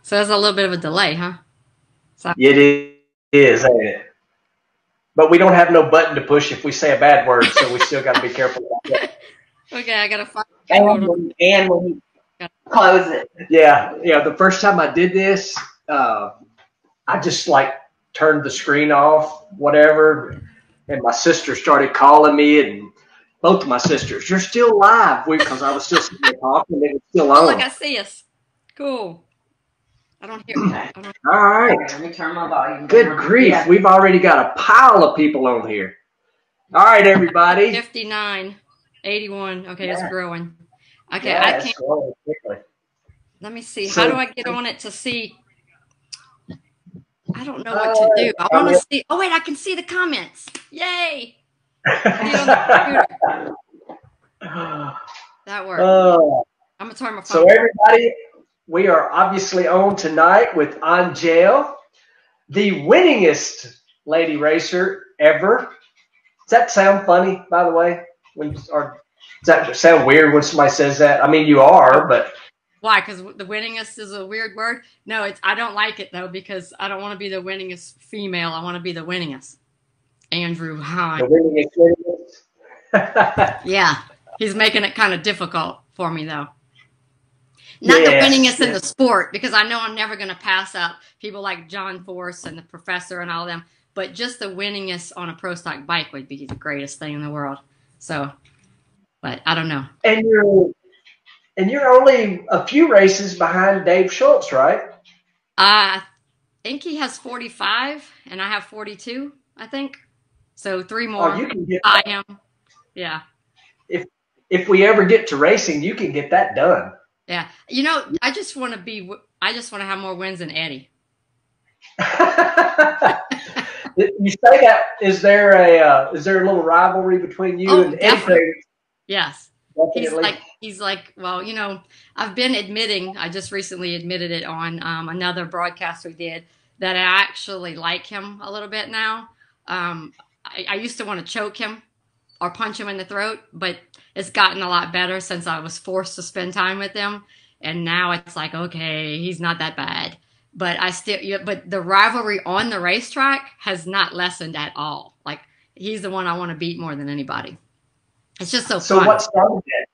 So there's a little bit of a delay, huh? So It is, ain't it? But we don't have no button to push if we say a bad word, so we still got to be careful about that. okay, I gotta find. And when you close it. Yeah, the first time I did this, I just like turned the screen off, whatever, and my sister started calling me, and both of my sisters, you're still live, because I was still sitting there talking, and it was still Oh, look, on. I see us. Cool. I don't hear. Okay. I don't. All right. Okay, let me turn my volume Good down. grief, Yeah. we've already got a pile of people on here. All right, everybody. 59, 81. Okay, Yeah. it's growing. Okay, Yeah, I it's can't. growing quickly. Let me see. So- How do I get on it to see? I don't know what to do. I want to see. Oh wait, I can see the comments. Yay! See it on the computer. That worked. I'm gonna turn my phone. So everybody, we are obviously on tonight with Angelle, the winningest lady racer ever. Does that sound funny, by the way? Or does that sound weird when somebody says that? I mean, you are, but Why? Because the winningest is a weird word? No, I don't like it though, because I don't want to be the winningest female. I want to be the winningest. Andrew Hine. the winningest. Yeah, he's making it kind of difficult for me though. Not the winningest in the sport, because I know I'm never going to pass up people like John Force and the professor and all them, but just the winningest on a pro stock bike would be the greatest thing in the world. So, but I don't know. And you're only a few races behind Dave Schultz, right? I think he has 45 and I have 42, I think. So 3 more. Oh, you can get by him. Yeah. If we ever get to racing, you can get that done. Yeah. I just want to have more wins than Eddie. You say that, is there a little rivalry between you and Eddie? Yes. Definitely. He's like, well, I've been admitting, I just recently admitted it on another broadcast we did, that I actually like him a little bit now. I used to want to choke him or punch him in the throat, but it's gotten a lot better since I was forced to spend time with him. And now it's like, okay, he's not that bad. But but the rivalry on the racetrack has not lessened at all. Like, he's the one I want to beat more than anybody. It's just so fun. So what started that?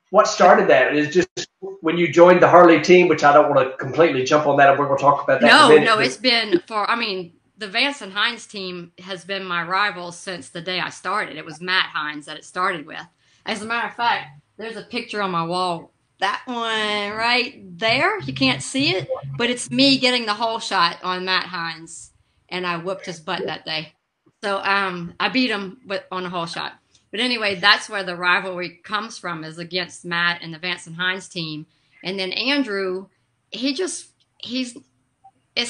What started that? Is just when you joined the Harley team, which I don't want to completely jump on that, and we're going to talk about that in a minute. No, it's been the Vance and Hines team has been my rival since the day I started. It was Matt Hines that it started with. As a matter of fact, there's a picture on my wall. That one right there, you can't see it, but it's me getting the whole shot on Matt Hines, and I whooped his butt that day. So I beat him on a whole shot. But anyway, that's where the rivalry comes from, is against Matt and the Vance and Hines team. And then Andrew, it's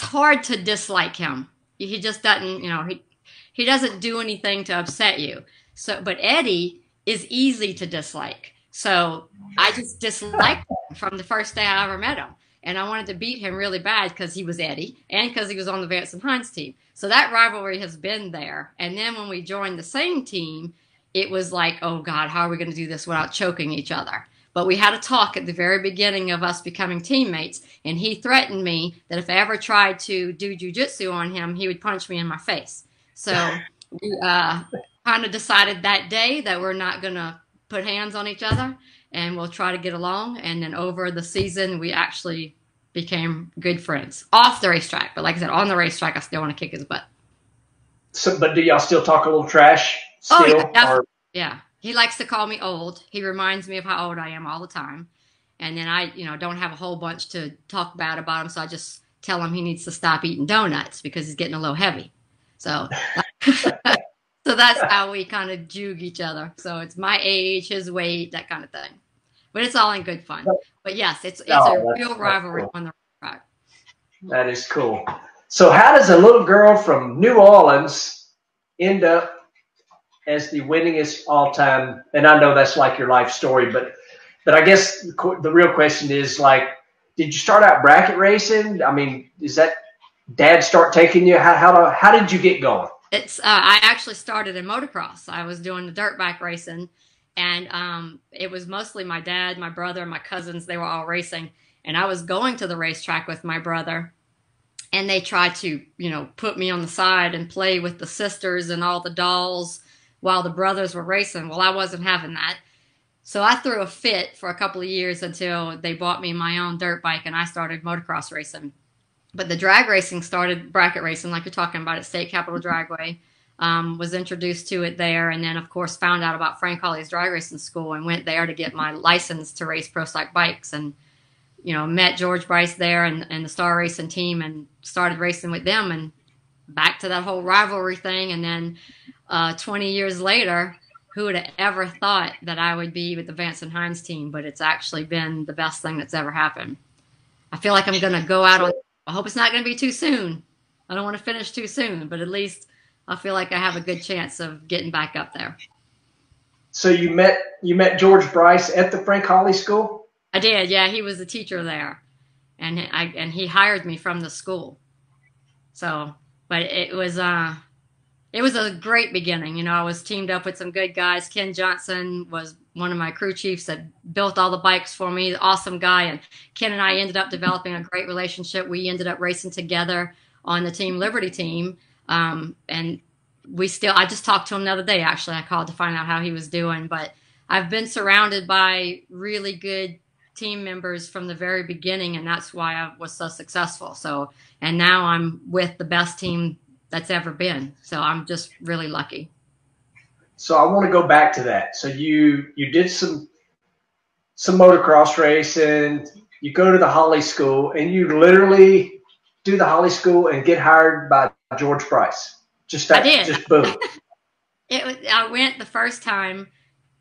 hard to dislike him. He just doesn't, he doesn't do anything to upset you. So, but Eddie is easy to dislike. So I just disliked him from the first day I ever met him. And I wanted to beat him really bad because he was Eddie and because he was on the Vance and Hines team. So that rivalry has been there. And then when we joined the same team, it was like, oh God, how are we going to do this without choking each other? But we had a talk at the very beginning of us becoming teammates, and he threatened me that if I ever tried to do jiu-jitsu on him, he would punch me in my face. So we kind of decided that day that we're not going to put hands on each other, and we'll try to get along. And then over the season, we actually became good friends off the racetrack. But like I said, on the racetrack, I still want to kick his butt. So, but do y'all still talk a little trash? Still, oh, yeah, yeah. He likes to call me old. He reminds me of how old I am all the time. And then I, don't have a whole bunch to talk bad about him. So I just tell him he needs to stop eating donuts because he's getting a little heavy. So, so that's how we kind of juke each other. So it's my age, his weight, that kind of thing. But it's all in good fun. But yes, it's a real rivalry on the track. That is cool. So how does a little girl from New Orleans end up as the winningest all-time? And I know that's like your life story, but I guess the real question is, like, did you start out bracket racing? I mean, is that Dad start taking you? How did you get going? I actually started in motocross. I was doing the dirt bike racing, and it was mostly my dad, my brother, and my cousins. They were all racing. and I was going to the racetrack with my brother, and they tried to, put me on the side and play with the sisters and all the dolls while the brothers were racing. Well, I wasn't having that. So I threw a fit for a couple of years until they bought me my own dirt bike and I started motocross racing. But the drag racing started, bracket racing, like you're talking about at State Capitol Dragway. Was introduced to it there, and then, of course, found out about Frank Hawley's drag racing school and went there to get my license to race pro stock bikes. And, met George Bryce there and the Star Racing team and started racing with them, and back to that whole rivalry thing. And then 20 years later, who would have ever thought that I would be with the Vance and Hines team? But it's actually been the best thing that's ever happened. I feel like I'm going to go out on, I hope it's not going to be too soon. I don't want to finish too soon, but at least I feel like I have a good chance of getting back up there. So you met George Bryce at the Frank Hawley School? I did, yeah. He was the teacher there, and he hired me from the school. So, but it was a great beginning. I was teamed up with some good guys. Ken Johnson was one of my crew chiefs that built all the bikes for me. Awesome guy, and Ken and I ended up developing a great relationship. We ended up racing together on the Team Liberty team. And I just talked to him the other day, actually. I called to find out how he was doing, but I've been surrounded by really good team members from the very beginning, and that's why I was so successful. So, and now I'm with the best team that's ever been. So I'm just really lucky. So I want to go back to that. So you did some motocross racing, you go to the Hawley School, and you literally do the Hawley School and get hired by George Bryce. I did. Just boom. I went the first time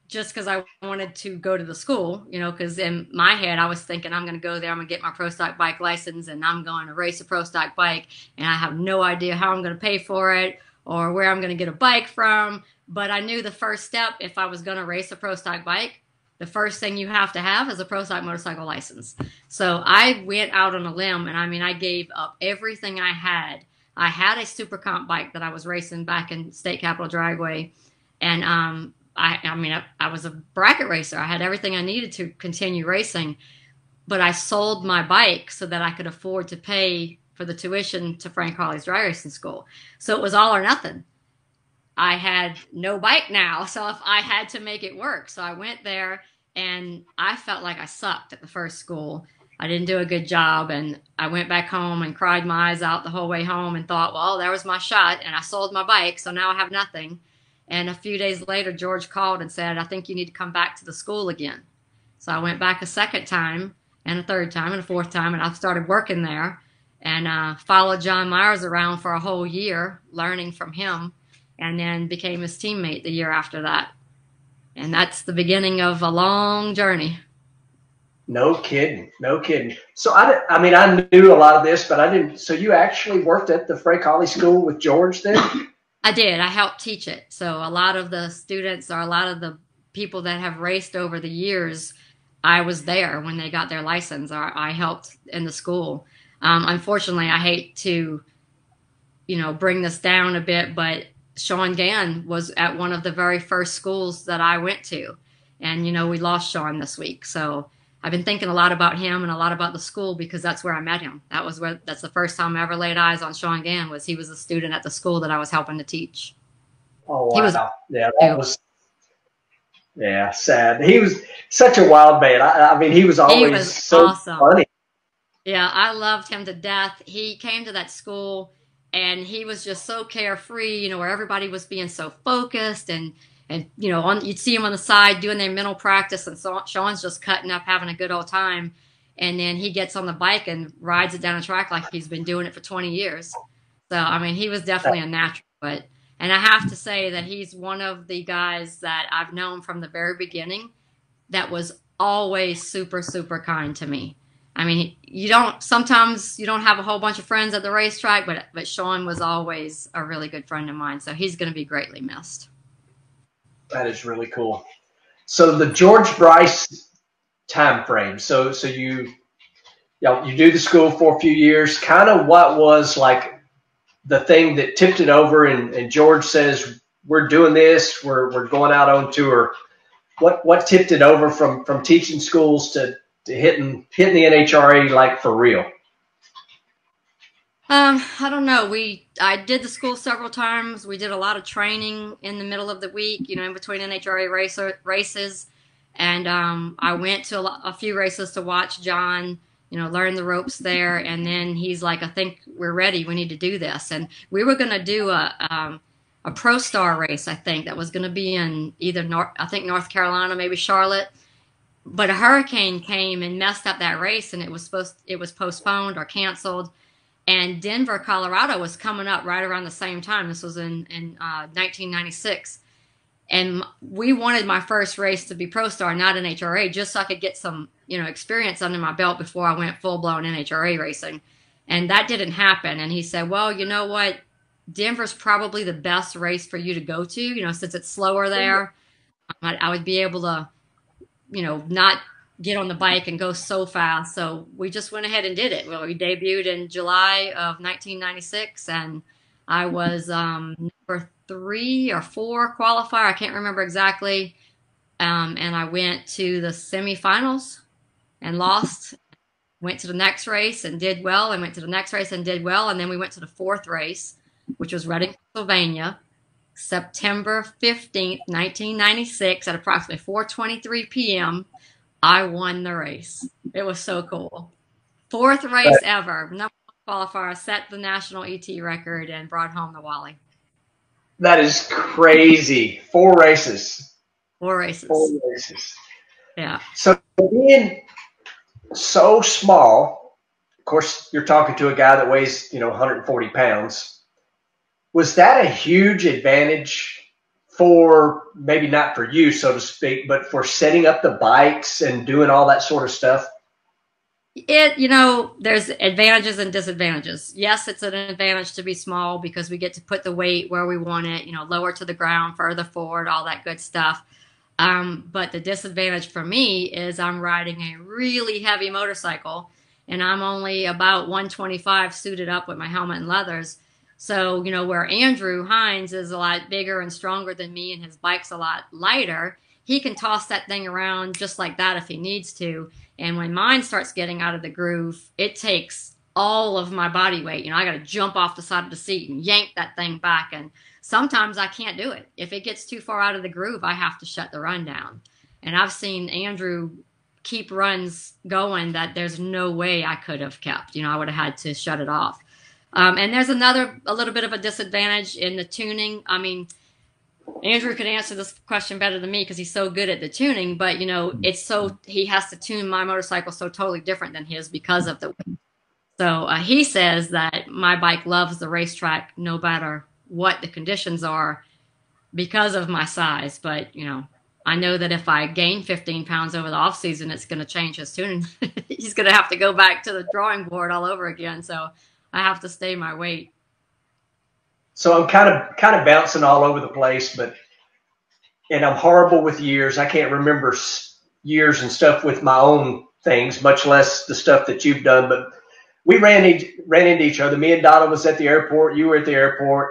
just because I wanted to go to the school, because in my head I was thinking I'm going to go there, I'm going to get my pro stock bike license, and I'm going to race a pro stock bike, and I have no idea how I'm going to pay for it or where I'm going to get a bike from. But I knew the first step, if I was going to race a pro stock bike, the first thing you have to have is a pro stock motorcycle license. So I went out on a limb, and I gave up everything I had. I had a super comp bike that I was racing back in State Capitol Dragway, and I was a bracket racer. I had everything I needed to continue racing, but I sold my bike so that I could afford to pay for the tuition to Frank Hawley's drag racing school. So it was all or nothing. I had no bike now, so if I had to make it work. So I went there, and I felt like I sucked at the first school. I didn't do a good job, and I went back home and cried my eyes out the whole way home and thought, well, there was my shot, and I sold my bike, so now I have nothing. And a few days later, George called and said, I think you need to come back to the school again. So I went back a second time, and a third time, and a fourth time, and I started working there, and followed John Myers around for a whole year, learning from him, and then became his teammate the year after that. And that's the beginning of a long journey. No kidding. No kidding. So I knew a lot of this, but I didn't. So you actually worked at the Frank Hawley School with George then? I did. I helped teach it. So a lot of the students, or a lot of the people that have raced over the years, I was there when they got their license, or I helped in the school. Unfortunately, I hate to, bring this down a bit, but Sean Gann was at one of the very first schools that I went to. And, we lost Sean this week. So I've been thinking a lot about him and a lot about the school, because that's where I met him. That's the first time I ever laid eyes on Sean Gann. He was a student at the school that I was helping to teach. Oh, wow. Sad. He was such a wild man. He was always so awesome. Funny. Yeah, I loved him to death. He came to that school, and he was just so carefree, where everybody was being so focused, and you'd see him on the side doing their mental practice, and so Sean's just cutting up, having a good old time. And then he gets on the bike and rides it down the track like he's been doing it for 20 years. So, he was definitely a natural. And I have to say that he's one of the guys that I've known from the very beginning that was always super, super kind to me. Sometimes you don't have a whole bunch of friends at the racetrack, but Sean was always a really good friend of mine. So he's going to be greatly missed. That is really cool. So the George Bryce time frame. So you do the school for a few years. Kind of what was like the thing that tipped it over, and George says, we're doing this, we're going out on tour. What tipped it over from teaching schools to hitting the NHRA like for real? I don't know. I did the school several times. We did a lot of training in the middle of the week, in between NHRA races. And I went to a few races to watch John, learn the ropes there. And then he's like, I think we're ready. We need to do this. And we were going to do a Pro Star race, I think, that was going to be in either North Carolina, maybe Charlotte. But a hurricane came and messed up that race, and it was postponed or canceled. And Denver, Colorado was coming up right around the same time. This was in 1996. And we wanted my first race to be Pro Star, not NHRA, just so I could get some, experience under my belt before I went full-blown NHRA racing. And that didn't happen. And he said, well, you know what? Denver's probably the best race for you to go to, since it's slower there. I would be able to, not get on the bike and go so fast. So we just went ahead and did it. Well, we debuted in July of 1996, and I was number 3 or 4 qualifier. I can't remember exactly. And I went to the semifinals and lost. Went to the next race and did well, and went to the next race and did well. And then we went to the 4th race, which was Reading, Pennsylvania, September 15th, 1996 at approximately 4:23 p.m. I won the race. It was so cool. 4th race ever. Number 1 qualifier, set the national ET record, and brought home the Wally. That is crazy. 4 races. 4 races. 4 races. Yeah. So being so small, of course, you're talking to a guy that weighs, 140 pounds. Was that a huge advantage for, maybe not for you, so to speak, but for setting up the bikes and doing all that sort of stuff? There's advantages and disadvantages. Yes, it's an advantage to be small because we get to put the weight where we want it, lower to the ground, further forward, all that good stuff. But the disadvantage for me is I'm riding a really heavy motorcycle, and I'm only about 125 suited up with my helmet and leathers. So, where Andrew Hines is a lot bigger and stronger than me and his bike's a lot lighter, he can toss that thing around just like that if he needs to. And when mine starts getting out of the groove, it takes all of my body weight. I got to jump off the side of the seat and yank that thing back. And sometimes I can't do it. If it gets too far out of the groove, I have to shut the run down. And I've seen Andrew keep runs going that there's no way I could have kept. I would have had to shut it off. And there's a little bit of a disadvantage in the tuning. I mean, Andrew could answer this question better than me because he's so good at the tuning, but he has to tune my motorcycle so totally different than his because of the weight. So he says that my bike loves the racetrack no matter what the conditions are because of my size. But, I know that if I gain 15 pounds over the off season, it's going to change his tuning. He's going to have to go back to the drawing board all over again. So I have to stay my weight. So I'm kind of bouncing all over the place, and I'm horrible with years. I can't remember years and stuff with my own things, much less the stuff that you've done. But we ran into each other. Me and Donna was at the airport. You were at the airport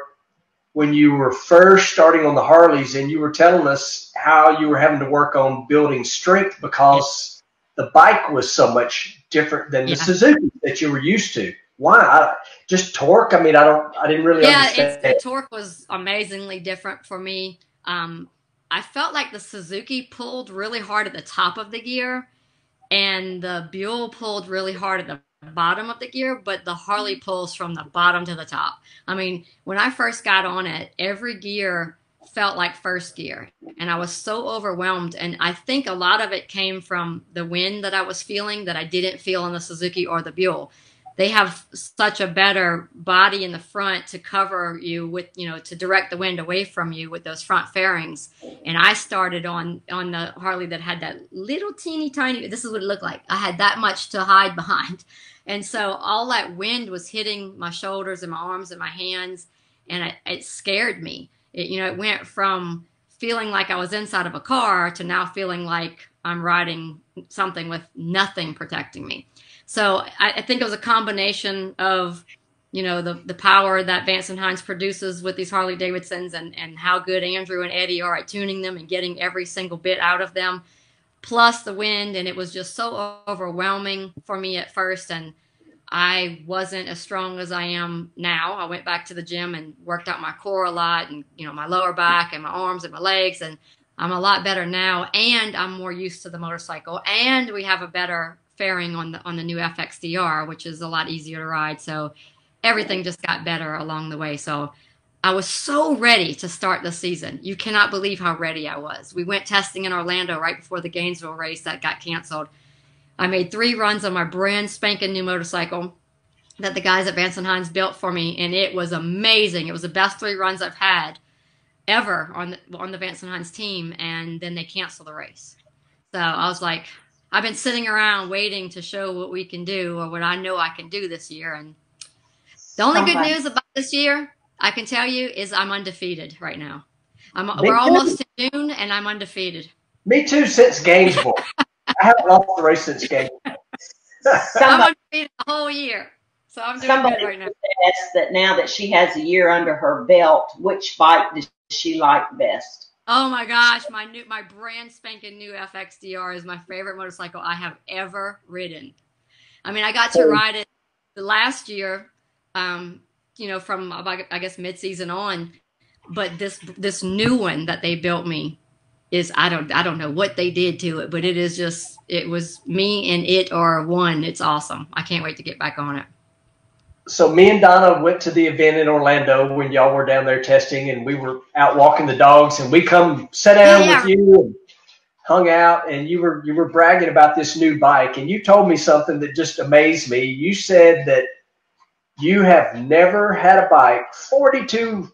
when you were first starting on the Harleys, and you were telling us how you were having to work on building strength because the bike was so much different than the Suzuki that you were used to. Why? Just torque? I mean, I didn't really understand. The torque was amazingly different for me. I felt like the Suzuki pulled really hard at the top of the gear, and the Buell pulled really hard at the bottom of the gear, but the Harley pulls from the bottom to the top. I mean, when I first got on it, every gear felt like first gear, and I was so overwhelmed. And I think a lot of it came from the wind that I was feeling that I didn't feel in the Suzuki or the Buell. They have such a better body in the front to cover you with, to direct the wind away from you with those front fairings. And I started on the Harley that had that little teeny tiny, this is what it looked like. I had that much to hide behind. And so all that wind was hitting my shoulders and my arms and my hands, and it scared me. It went from feeling like I was inside of a car to now feeling like I'm riding something with nothing protecting me. So I think it was a combination of, the power that Vance and Hines produces with these Harley Davidsons and how good Andrew and Eddie are at tuning them and getting every single bit out of them. plus the wind, and it was just so overwhelming for me at first, and I wasn't as strong as I am now. I went back to the gym and worked out my core a lot, and my lower back and my arms and my legs, and I'm a lot better now, and I'm more used to the motorcycle, and we have a better fairing on the new FXDR, which is a lot easier to ride. So everything just got better along the way. So I was so ready to start the season. You cannot believe how ready I was. We went testing in Orlando right before the Gainesville race that got canceled. I made 3 runs on my brand spanking new motorcycle that the guys at Vance and Hines built for me, and it was amazing. It was the best 3 runs I've had ever on the Vance and Hines team, and then they canceled the race. So I was like, I've been sitting around waiting to show what we can do, or what I know I can do this year. And the only good news about this year, I can tell you, is I'm undefeated right now. We're almost to June, and I'm undefeated. Me too, since Gainesville. I haven't lost the race since Gainesville. I'm undefeated the whole year. So I'm doing good right now. Asked that now that she has a year under her belt, which bike does she like best? Oh my gosh, my brand spanking new FXDR is my favorite motorcycle I have ever ridden. I mean, I got to ride it last year, from I guess mid-season on, but this new one that they built me is I don't know what they did to it, but it was me and it are one. It's awesome. I can't wait to get back on it. So me and Donna went to the event in Orlando when y'all were down there testing, and we were out walking the dogs, and we come sat down with you and hung out, and you were bragging about this new bike, and you told me something that just amazed me. You said that you have never had a bike, 42,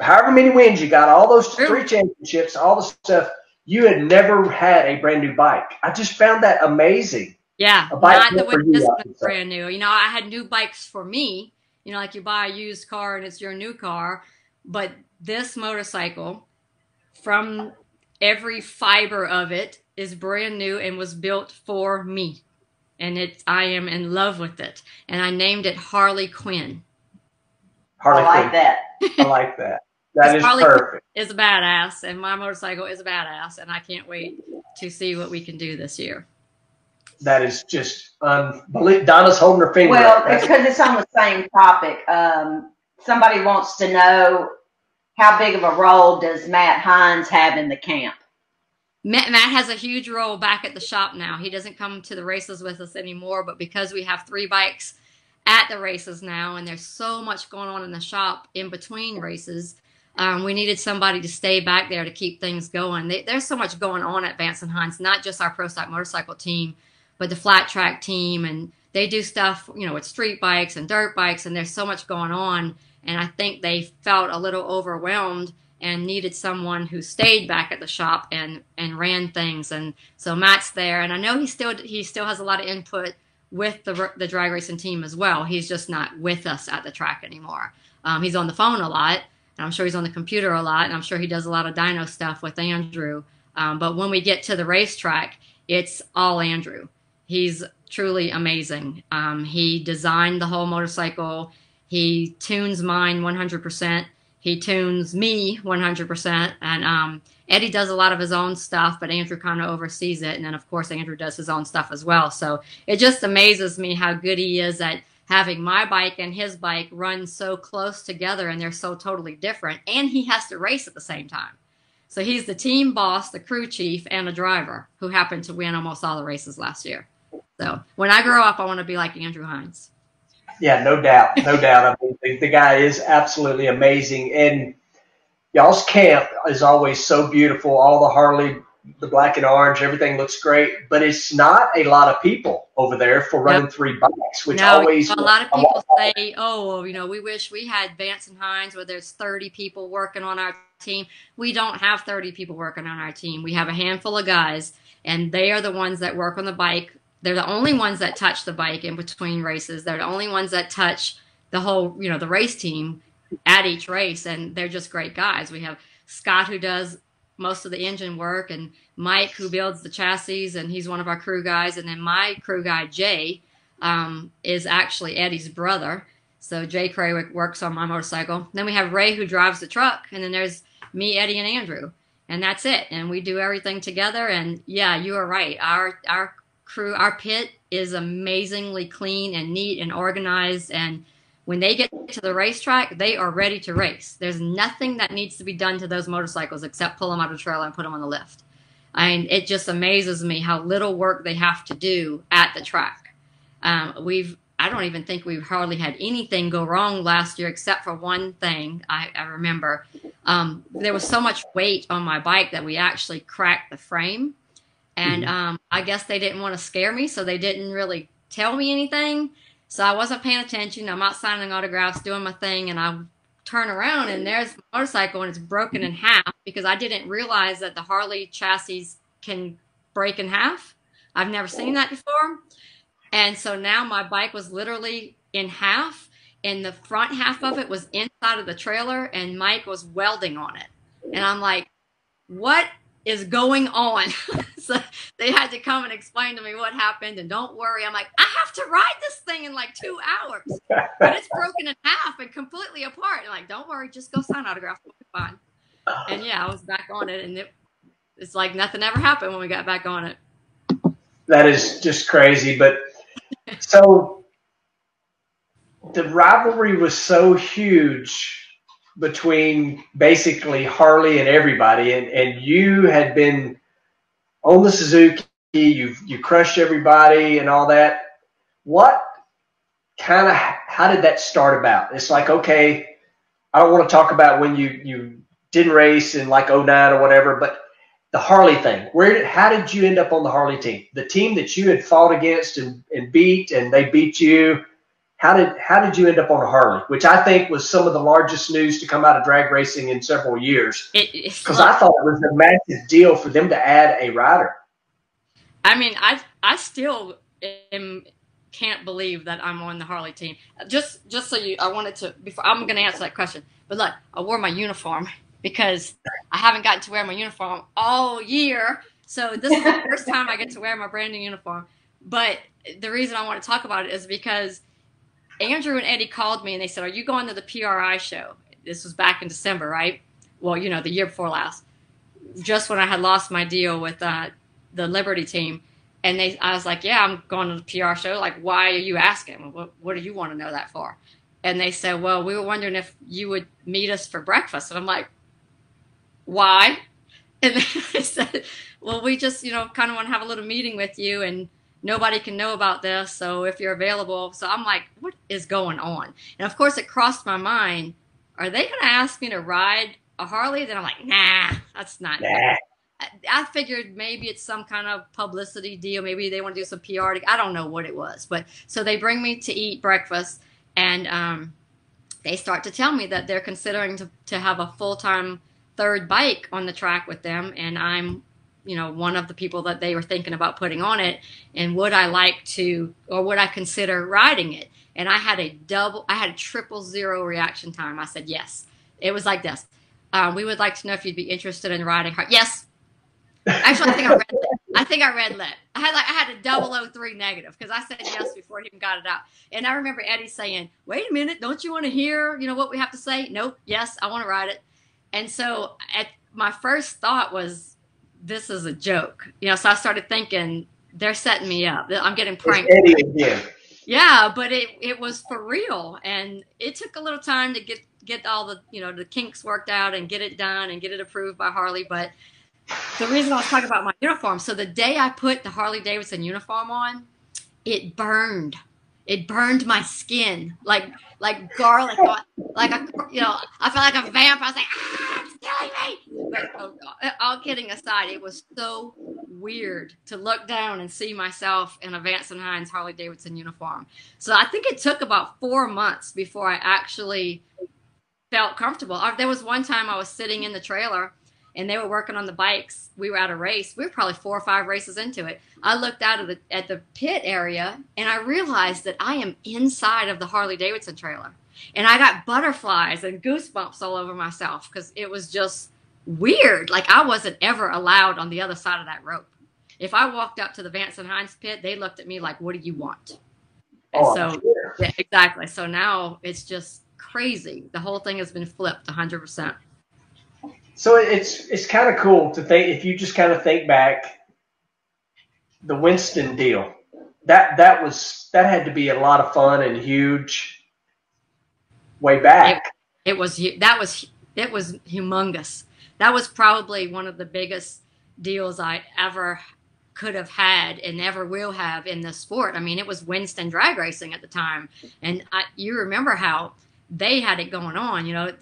however many wins you got, all those 3 championships, all the stuff, you had never had a brand new bike. I just found that amazing. Yeah, not the way this one's brand new. I had new bikes for me, like you buy a used car and it's your new car. But this motorcycle, from every fiber of it, is brand new and was built for me. And I am in love with it. And I named it Harley Quinn. Harley Quinn. I like that. I like that. That is Harley perfect. Is a badass, and my motorcycle is a badass, and I can't wait to see what we can do this year. That is just unbelievable. Donna's holding her finger. Well, it's because it's on the same topic. Somebody wants to know, how big of a role does Matt Hines have in the camp? Matt has a huge role back at the shop now. He doesn't come to the races with us anymore, but because we have 3 bikes at the races now, and there's so much going on in the shop in between races, we needed somebody to stay back there to keep things going. There's so much going on at Vance and Hines, not just our Pro Stock motorcycle team, but the flat track team, and they do stuff, with street bikes and dirt bikes, and there's so much going on. And I think they felt a little overwhelmed and needed someone who stayed back at the shop and ran things. And so Matt's there, and I know he still has a lot of input with the drag racing team as well. He's just not with us at the track anymore. He's on the phone a lot, and I'm sure he's on the computer a lot, and I'm sure he does a lot of dyno stuff with Andrew. But when we get to the racetrack, it's all Andrew. He's truly amazing. He designed the whole motorcycle. He tunes mine 100%. He tunes me 100%. And Eddie does a lot of his own stuff, but Andrew kind of oversees it. And then, of course, Andrew does his own stuff as well. So it just amazes me how good he is at having my bike and his bike run so close together, and they're so totally different. And he has to race at the same time. So he's the team boss, the crew chief, and a driver who happened to win almost all the races last year. So when I grow up, I want to be like Andrew Hines. Yeah, no doubt. No doubt. I mean, the guy is absolutely amazing. And y'all's camp is always so beautiful. All the Harley, the black and orange, everything looks great. But it's not a lot of people over there for running 3 bikes, which always. A lot of people say, oh, we wish we had Vance and Hines where there's 30 people working on our team. We don't have 30 people working on our team. We have a handful of guys, and they are the ones that work on the bike. They're the only ones that touch the bike in between races. They're the only ones that touch the whole, the race team at each race. And they're just great guys. We have Scott, who does most of the engine work, and Mike, who builds the chassis, and he's one of our crew guys. And then my crew guy, Jay, is actually Eddie's brother. So Jay Craywick works on my motorcycle. Then we have Ray, who drives the truck. And then there's me, Eddie, and Andrew. and that's it. And we do everything together. And yeah, you are right. Our crew, our pit is amazingly clean and neat and organized. And when they get to the racetrack, they are ready to race. There's nothing that needs to be done to those motorcycles except pull them out of the trailer and put them on the lift. I mean, it just amazes me how little work they have to do at the track. I don't even think we've hardly had anything go wrong last year except for one thing I remember. There was so much weight on my bike that we actually cracked the frame. And I guess they didn't want to scare me, so they didn't really tell me anything. So I wasn't paying attention. I'm out signing autographs, doing my thing, and I turn around, and there's the motorcycle, and it's broken in half because I didn't realize that the Harley chassis can break in half. I've never seen that before. And so now my bike was literally in half, and the front half of it was inside of the trailer, and Mike was welding on it. And I'm like, what is going on? So they had to come and explain to me what happened, and don't worry. I'm like, I have to ride this thing in like 2 hours, but it's broken in half and completely apart. And like, don't worry, just go sign autograph. We'll be fine. And yeah, I was back on it, and it's like nothing ever happened when we got back on it. That is just crazy. But so the rivalry was so huge between basically Harley and everybody, and you had been on the Suzuki, you crushed everybody and all that. How did that start about? It's like, okay, I don't want to talk about when you didn't race in like 09 or whatever, but the Harley thing, how did you end up on the Harley team? The team that you had fought against and beat, and they beat you. How did you end up on a Harley, which I think was some of the largest news to come out of drag racing in several years? Because I thought it was a massive deal for them to add a rider. I mean, I still can't believe that I'm on the Harley team. Just so I wanted to, before I'm going to answer that question. But look, I wore my uniform because I haven't gotten to wear my uniform all year. So this is the first time I get to wear my brand new uniform. But the reason I want to talk about it is because Andrew and Eddie called me and they said, are you going to the PRI show? This was back in December, right? Well, the year before last. Just when I had lost my deal with the Liberty team. And I was like, yeah, I'm going to the PR show. Like, why are you asking? What do you want to know that for? And they said, well, we were wondering if you would meet us for breakfast. And I'm like, why? And they said, well, we just, kind of want to have a little meeting with you, and nobody can know about this, so if you're available. So I'm like, what is going on? And of course it crossed my mind, are they going to ask me to ride a Harley? Then I'm like, nah, that's not. Nah. I figured maybe it's some kind of publicity deal. Maybe they want to do some PR. I don't know what it was. But so they bring me to eat breakfast, and they start to tell me that they're considering to have a full-time third bike on the track with them, and I'm one of the people that they were thinking about putting on it, and would I like to, or would I consider riding it? And I had a 000 reaction time. I said yes. It was like this. We would like to know if you'd be interested in riding her. Yes. Actually, I think I read lit. I had a 003 negative because I said yes before he even got it out. And I remember Eddie saying, wait a minute, don't you want to hear, what we have to say? Nope. Yes, I want to ride it. And so my first thought was, this is a joke. So I started thinking, they're setting me up. I'm getting pranked. Eddie again. Yeah, but it was for real. And it took a little time to get all the, the kinks worked out and get it done and get it approved by Harley. But the reason I was talking about my uniform, so the day I put the Harley Davidson uniform on, it burned. It burned my skin like garlic. I felt like a vampire. I was like, it's killing me. But all kidding aside, it was so weird to look down and see myself in a Vance & Hines Harley Davidson uniform. So I think it took about 4 months before I actually felt comfortable. There was one time I was sitting in the trailer, and they were working on the bikes. We were at a race. We were probably 4 or 5 races into it. I looked out at the pit area, and I realized that I am inside of the Harley Davidson trailer. And I got butterflies and goosebumps all over myself because it was just weird. Like I wasn't ever allowed on the other side of that rope. If I walked up to the Vance & Hines pit, they looked at me like, what do you want? And yeah, exactly. So now it's just crazy. The whole thing has been flipped 100%. So it's kind of cool to think, if you just kind of think back, the Winston deal, that had to be a lot of fun and huge way back. It was humongous. That was probably one of the biggest deals I ever could have had and ever will have in the sport. I mean, it was Winston drag racing at the time, and you remember how they had it going on. You know,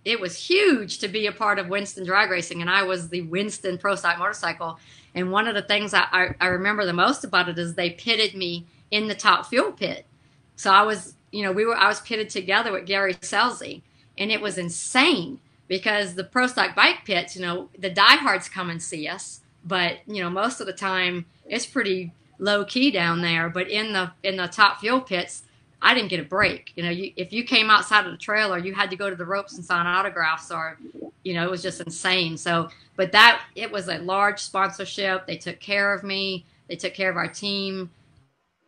it was huge to be a part of Winston drag racing, and I was the Winston Pro Stock motorcycle. And one of the things I remember the most about it is they pitted me in the top fuel pit. So I was, I was pitted together with Gary Selzy, and it was insane because the Pro Stock bike pits, the diehards come and see us, but most of the time it's pretty low key down there. But in the top fuel pits, I didn't get a break. If you came outside of the trailer, you had to go to the ropes and sign autographs, or it was just insane. So, but it was a large sponsorship. They took care of me. They took care of our team.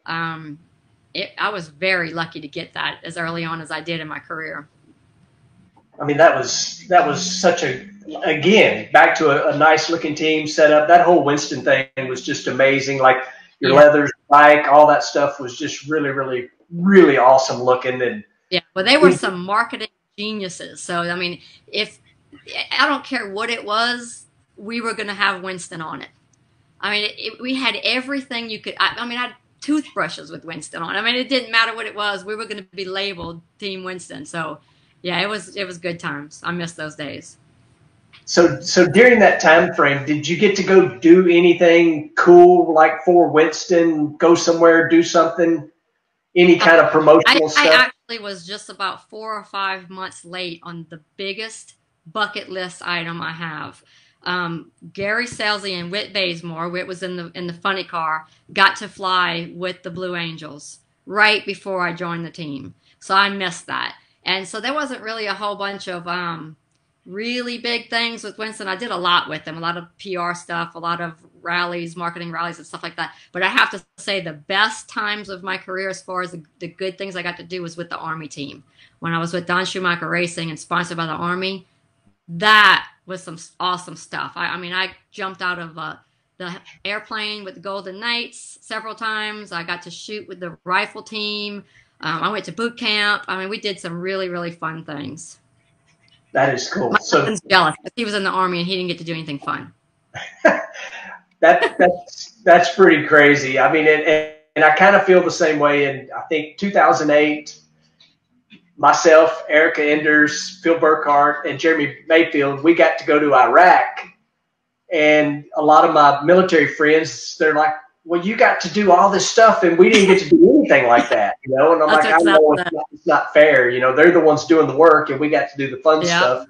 I was very lucky to get that as early on as I did in my career. I mean, that was such again, back to a nice looking team set up. That whole Winston thing was just amazing. Like your leathers, bike, all that stuff was just really, really, really awesome looking. And yeah, well, they were some marketing geniuses. So, I mean, I don't care what it was, we were going to have Winston on it. I mean, we had everything you could. I had toothbrushes with Winston on. I mean, it didn't matter what it was. We were going to be labeled Team Winston. So, yeah, it was good times. I miss those days. So during that time frame, did you get to go do anything cool like for Winston? Go somewhere, do something, any kind of promotional stuff? I actually was just about 4 or 5 months late on the biggest bucket list item I have. Gary Selzy and Whit Bazemore, Whit was in the funny car, got to fly with the Blue Angels right before I joined the team. So I missed that. And so there wasn't really a whole bunch of really big things with Winston. I did a lot with him, a lot of PR stuff, a lot of rallies, marketing rallies and stuff like that. But I have to say the best times of my career as far as the good things I got to do was with the Army team. When I was with Don Schumacher Racing and sponsored by the Army, that was some awesome stuff. I jumped out of the airplane with the Golden Knights several times. I got to shoot with the rifle team. I went to boot camp. I mean, we did some really, really fun things. That is cool. My husband's jealous because he was in the Army and he didn't get to do anything fun. That's pretty crazy. I mean, and I kind of feel the same way. In I think 2008, myself, Erica Enders, Phil Burkhart, and Jeremy Mayfield, we got to go to Iraq. And a lot of my military friends, they're like, well, you got to do all this stuff and we didn't get to do anything like that, And I'm like, I know it's not fair. They're the ones doing the work and we got to do the fun stuff.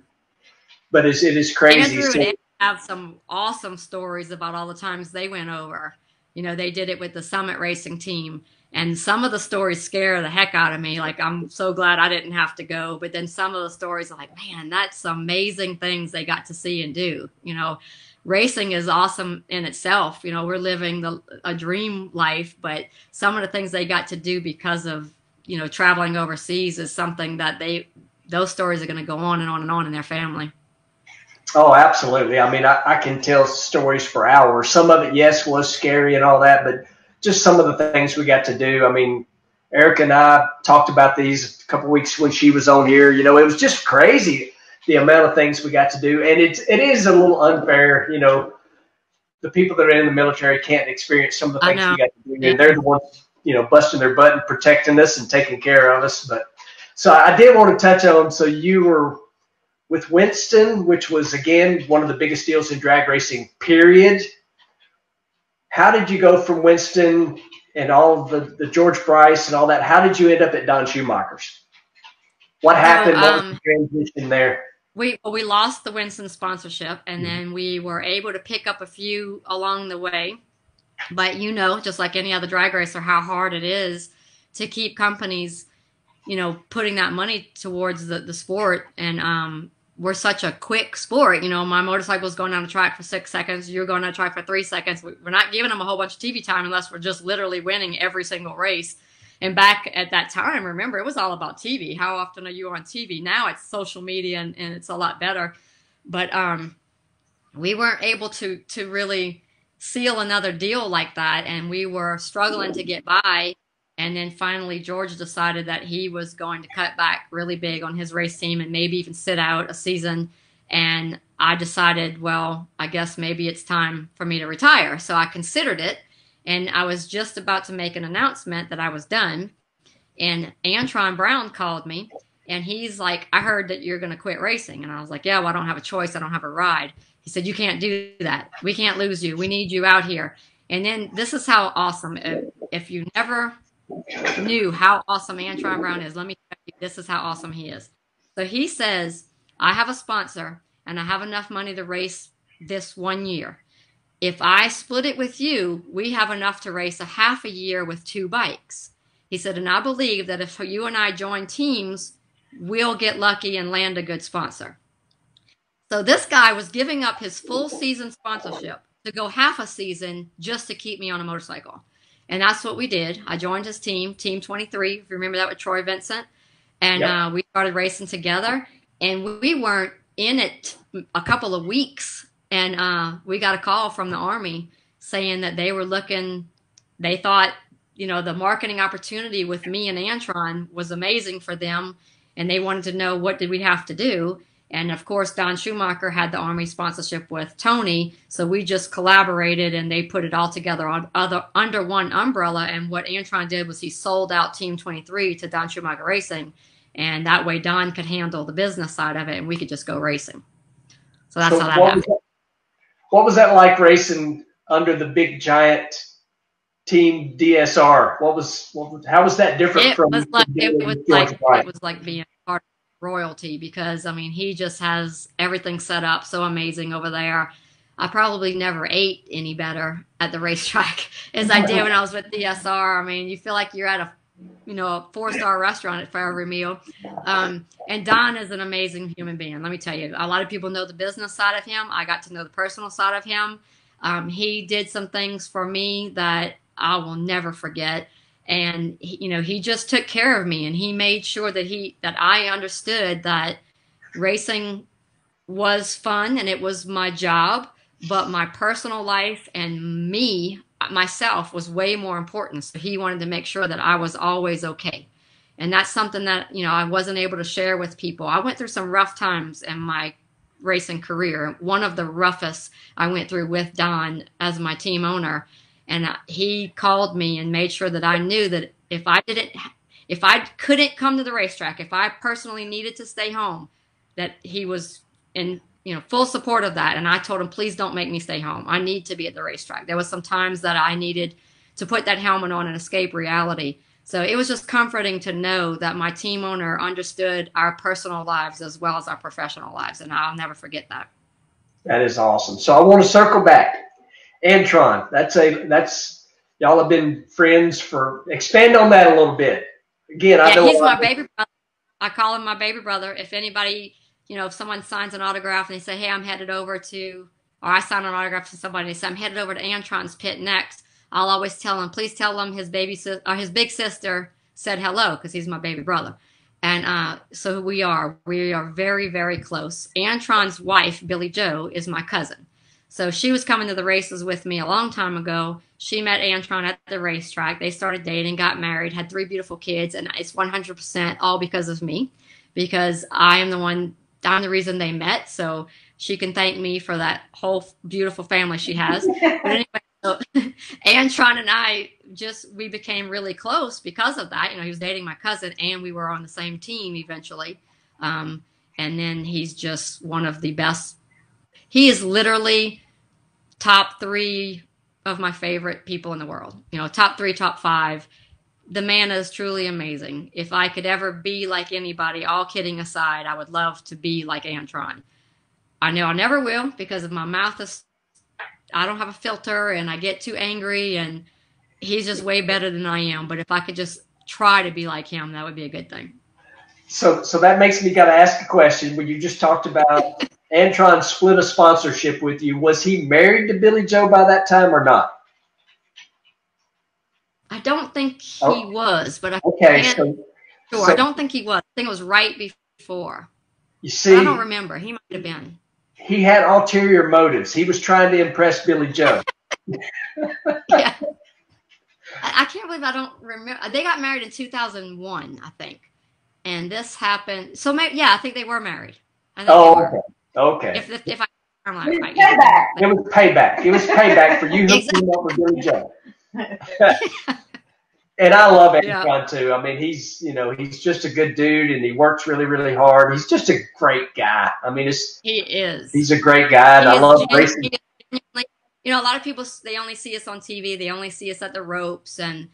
But it is crazy. Andrew and Andrew have some awesome stories about all the times they went over. They did it with the Summit Racing team. And some of the stories scare the heck out of me. Like, I'm so glad I didn't have to go. But then some of the stories are like, man, that's amazing things they got to see and do. Racing is awesome in itself. We're living a dream life, but some of the things they got to do because of, traveling overseas is something that those stories are going to go on and on and on in their family. Oh, absolutely. I mean, I can tell stories for hours. Some of it, yes, was scary and all that, but just some of the things we got to do. I mean, Erica and I talked about these a couple of weeks when she was on here. It was just crazy, the amount of things we got to do. And it is a little unfair. The people that are in the military can't experience some of the things we got to do. And they're the ones, busting their butt and protecting us and taking care of us. But so I did want to touch on, so you were with Winston, which was, again, one of the biggest deals in drag racing, period. How did you go from Winston and all of the George Bryce and all that? How did you end up at Don Schumacher's? What happened? What was the transition there? We lost the Winston sponsorship, and then we were able to pick up a few along the way. But just like any other drag racer, how hard it is to keep companies, putting that money towards the sport. And we're such a quick sport. My motorcycle's going down the track for 6 seconds. You're going down the track for 3 seconds. We're not giving them a whole bunch of TV time unless we're just literally winning every single race. And back at that time, remember, it was all about TV. How often are you on TV? Now it's social media and it's a lot better. But we weren't able to really seal another deal like that, and we were struggling to get by. And then finally, George decided that he was going to cut back really big on his race team and maybe even sit out a season. And I decided, well, I guess maybe it's time for me to retire. So I considered it, and I was just about to make an announcement that I was done. And Antron Brown called me, and he's like, I heard that you're going to quit racing. And I was like, yeah, well, I don't have a choice. I don't have a ride. He said, you can't do that. We can't lose you. We need you out here. And then this is how awesome, if you never knew how awesome Antron Brown is, let me tell you, this is how awesome he is. So he says, I have a sponsor and I have enough money to race this 1 year. If I split it with you, we have enough to race a half a year with 2 bikes. He said, and I believe that if you and I join teams, we'll get lucky and land a good sponsor. So this guy was giving up his full season sponsorship to go half a season just to keep me on a motorcycle. And that's what we did. I joined his team, Team 23, if you remember that, with Troy Vincent. And we started racing together. And we weren't in it a couple of weeks. And we got a call from the Army saying that they were looking, they thought, you know, the marketing opportunity with me and Antron was amazing for them. And they wanted to know what did we have to do. And of course, Don Schumacher had the Army sponsorship with Tony. So we just collaborated and they put it all together under one umbrella. And what Antron did was he sold out Team 23 to Don Schumacher Racing. And that way Don could handle the business side of it and we could just go racing. So that's how that happened. What was that like racing under the big giant Team DSR? How was that different from? It was like being part of royalty, because I mean he just has everything set up so amazing over there. I probably never ate any better at the racetrack as I did when I was with DSR. I mean, you feel like you're at a 4-star restaurant for every meal. And Don is an amazing human being. Let me tell you, a lot of people know the business side of him. I got to know the personal side of him. He did some things for me that I will never forget. And he just took care of me, and he made sure that I understood that racing was fun and it was my job, but my personal life and myself was way more important. So he wanted to make sure that I was always okay. And that's something that, I wasn't able to share with people. I went through some rough times in my racing career. One of the roughest I went through with Don as my team owner. And he called me and made sure that I knew that if I couldn't come to the racetrack, if I personally needed to stay home, that he was in full support of that. And I told him, please don't make me stay home. I need to be at the racetrack. There was some times that I needed to put that helmet on and escape reality. So it was just comforting to know that my team owner understood our personal lives as well as our professional lives. And I'll never forget that. That is awesome. So I want to circle back. Antron, that's y'all have been friends expand on that a little bit. Again, I know he's my baby brother. I call him my baby brother. If anybody, if someone signs an autograph and they say, hey, I'm headed over to, or I sign an autograph to somebody and they say, I'm headed over to Antron's pit next, I'll always tell him, please tell him his big sister said hello, because he's my baby brother. And so we are very, very close. Antron's wife, Billy Joe, is my cousin. So she was coming to the races with me a long time ago. She met Antron at the racetrack. They started dating, got married, had 3 beautiful kids, and it's 100% all because of me, because I'm the reason they met. So she can thank me for that whole beautiful family she has. But anyway, so Antron and I we became really close because of that. He was dating my cousin, and we were on the same team eventually. And then he's just one of the best. He is literally top 3 of my favorite people in the world. Top 3, top 5. The man is truly amazing. If I could ever be like anybody, all kidding aside, I would love to be like Antron. I know I never will, because my mouth I don't have a filter and I get too angry, and he's just way better than I am. But if I could just try to be like him, that would be a good thing. So that makes me got to ask a question. When you just talked about Antron split a sponsorship with you, was he married to Billy Joe by that time or not? I don't think he was, but I don't think he was. I think it was right before. You see, I don't remember. He might have been. he had ulterior motives. He was trying to impress Billy Joe. Yeah. I can't believe I don't remember. They got married in 2001, I think. And this happened. So, maybe, yeah, I think they were married. I think they were. Okay. If I remember right. It was payback. It was payback for you hooking up with Billy Joe. And I love Antron too. I mean, he's just a good dude, and he works really, really hard. He's just a great guy. I mean, he is. He's a great guy, and I love racing. You know, a lot of people, they only see us on TV. They only see us at the ropes, and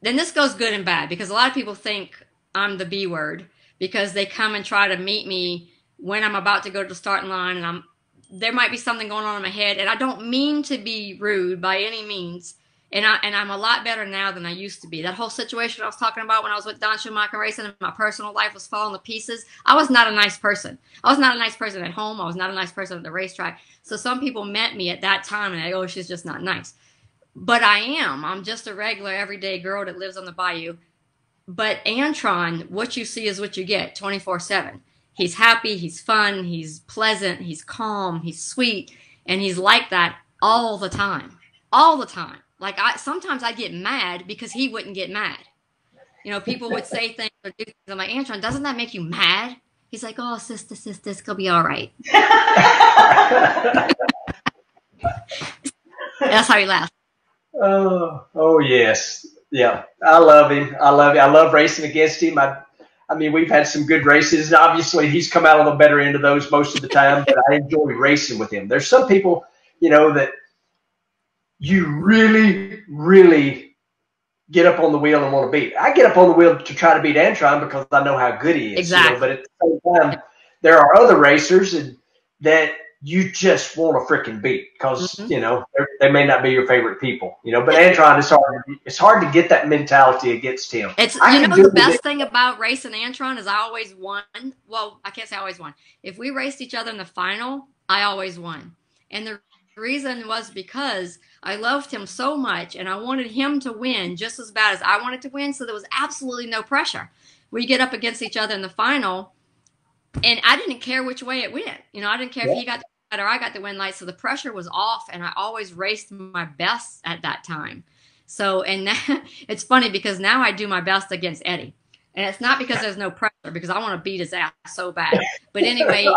then this goes good and bad because a lot of people think I'm the B word because they come and try to meet me when I'm about to go to the starting line, and there might be something going on in my head, and I don't mean to be rude by any means. And I'm a lot better now than I used to be. That whole situation I was talking about when I was with Don Schumacher racing and my personal life was falling to pieces, I was not a nice person. I was not a nice person at home. I was not a nice person at the racetrack. So some people met me at that time and they go, oh, she's just not nice. But I am. I'm just a regular everyday girl that lives on the bayou. But Antron, what you see is what you get 24/7. He's happy, he's fun, he's pleasant, he's calm, he's sweet, and he's like that all the time. All the time. Like, sometimes I get mad because he wouldn't get mad. You know, people would say things or do things. I'm like, Antron, doesn't that make you mad? He's like, oh, sister, it's going to be all right. That's how he laughs. Oh, yes. Yeah, I love him. I love racing against him. I mean, we've had some good races. Obviously, he's come out on the better end of those most of the time, but I enjoy racing with him. There's some people, you know, that you really, really get up on the wheel and want to beat. I get up on the wheel to try to beat Antron because I know how good he is. Exactly. You know, but at the same time, there are other racers that you just want to freaking beat because, you know, they may not be your favorite people. You know, but Antron, it's hard to get that mentality against him. The best thing about racing Antron is I always won. Well, I can't say I always won. If we raced each other in the final, I always won. And the reason was because I loved him so much and I wanted him to win just as bad as I wanted to win, so there was absolutely no pressure. We get up against each other in the final and I didn't care which way it went. You know, I didn't care if he got the win or I got the win light, so the pressure was off and I always raced my best at that time. So, and now, it's funny because now I do my best against Eddie. And it's not because there's no pressure, because I want to beat his ass so bad. But anyway,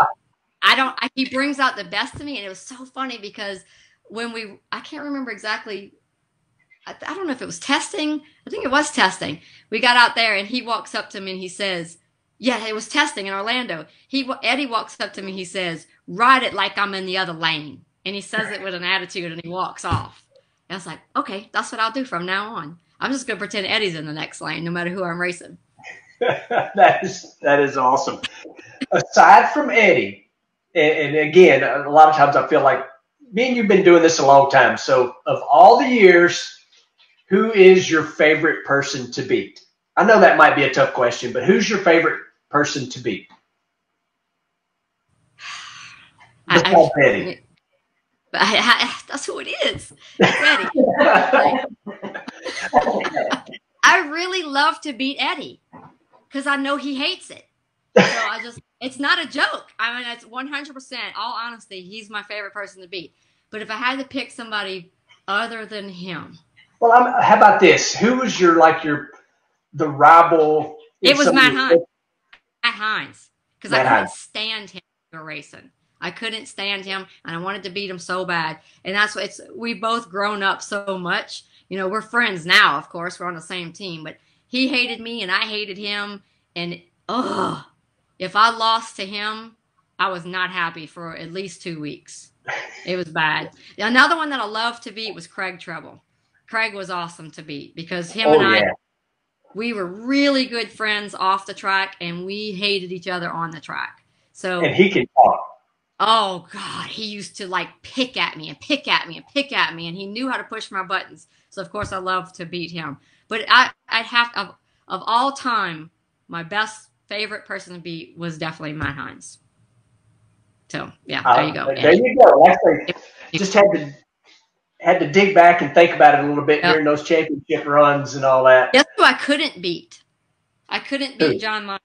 he brings out the best of me, and it was so funny because when I can't remember exactly, I don't know if it was testing. I think it was testing. We got out there, and he walks up to me, and he says, yeah, it was testing in Orlando. Eddie walks up to me, he says, ride it like I'm in the other lane. And he says it with an attitude, and he walks off. And I was like, okay, that's what I'll do from now on. I'm just going to pretend Eddie's in the next lane, no matter who I'm racing. That is awesome. Aside from Eddie, and again, a lot of times I feel like me and you've been doing this a long time. So of all the years, who is your favorite person to beat? I know that might be a tough question, but who's your favorite person to beat? Besides Eddie. That's who it is. It's Eddie. I really love to beat Eddie because I know he hates it. So it's not a joke. I mean, it's 100%, all honesty, he's my favorite person to beat. But if I had to pick somebody other than him. Well, how about this? Who was the rival? It was Matt Hines. Matt Hines. Because I couldn't stand him racing. I couldn't stand him, and I wanted to beat him so bad. And that's what we've both grown up so much. You know, we're friends now, of course. We're on the same team. But he hated me, and I hated him. And, if I lost to him, I was not happy for at least 2 weeks. It was bad. Another one that I loved to beat was Craig Treble. Craig was awesome to beat because we were really good friends off the track, and we hated each other on the track. So, and he can talk. Oh, God, he used to, like, pick at me and pick at me and pick at me, and he knew how to push my buttons. So, of course, I loved to beat him. But I'd have to, of all time, my favorite person to beat was definitely Matt Hines. So, yeah, there you go. There you go. Like I say, just had to dig back and think about it a little bit during those championship runs and all that. Guess who I couldn't beat? I couldn't beat John Meyer.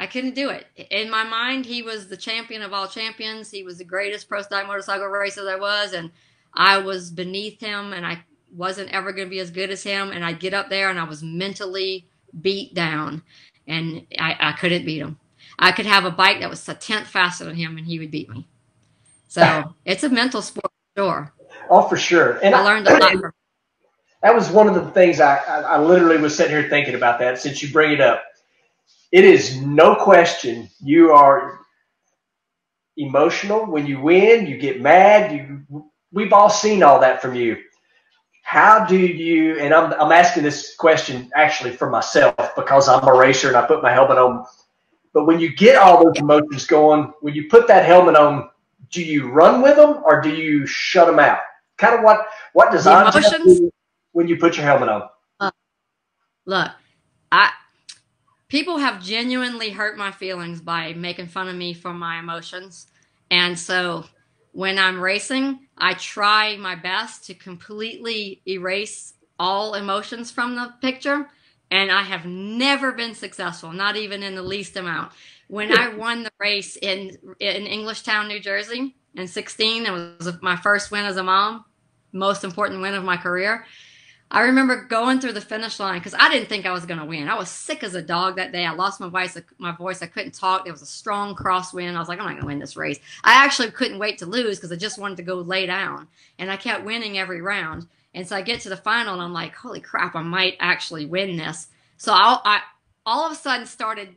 I couldn't do it. In my mind, he was the champion of all champions. He was the greatest pro stock motorcycle racer there was, and I was beneath him, and I wasn't ever going to be as good as him. And I'd get up there, and I was mentally beat down, and I couldn't beat him. I could have a bike that was a tenth faster than him, and he would beat me. So it's a mental sport for sure. Oh, for sure. And I learned a lot from him. That was one of the things I literally was sitting here thinking about that since you bring it up. It is no question you are emotional when you win, you get mad. We've all seen all that from you. How do you, and I'm asking this question actually for myself because I'm a racer and I put my helmet on, but when you get all those emotions going, when you put that helmet on, do you run with them or do you shut them out? Kind of what does Angelle do when you put your helmet on? Look, people have genuinely hurt my feelings by making fun of me for my emotions. And so when I'm racing, I try my best to completely erase all emotions from the picture. And I have never been successful, not even in the least amount. When I won the race in Englishtown, New Jersey in 2016, it was my first win as a mom, most important win of my career. I remember going through the finish line because I didn't think I was going to win. I was sick as a dog that day. I lost my voice. I couldn't talk. There was a strong crosswind. I was like, I'm not going to win this race. I actually couldn't wait to lose because I just wanted to go lay down. And I kept winning every round. And so I get to the final, and I'm like, holy crap, I might actually win this. So I all of a sudden started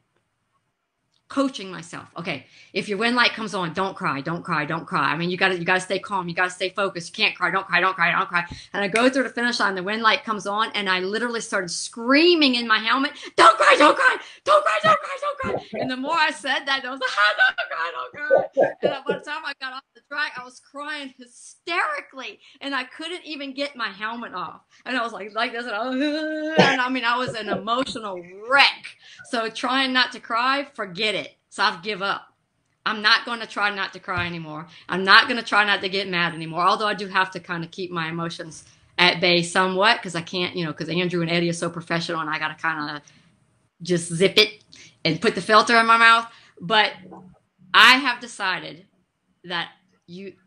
coaching myself. Okay, if your win light comes on, don't cry, don't cry, don't cry. I mean, you gotta stay calm, you gotta stay focused. You can't cry, don't cry, don't cry, don't cry. And I go through the finish line, the win light comes on, and I literally started screaming in my helmet, don't cry, don't cry, don't cry, don't cry, don't cry. And the more I said that, I was like, don't cry, don't cry. And by the time I got off the track, I was crying hysterically, and I couldn't even get my helmet off. And I was like this, and I mean, I was an emotional wreck. So trying not to cry, forget it. So I've give up. I'm not going to try not to cry anymore. I'm not going to try not to get mad anymore. Although I do have to kind of keep my emotions at bay somewhat because I can't, because Andrew and Eddie are so professional and I got to kind of just zip it and put the filter in my mouth. But I have decided that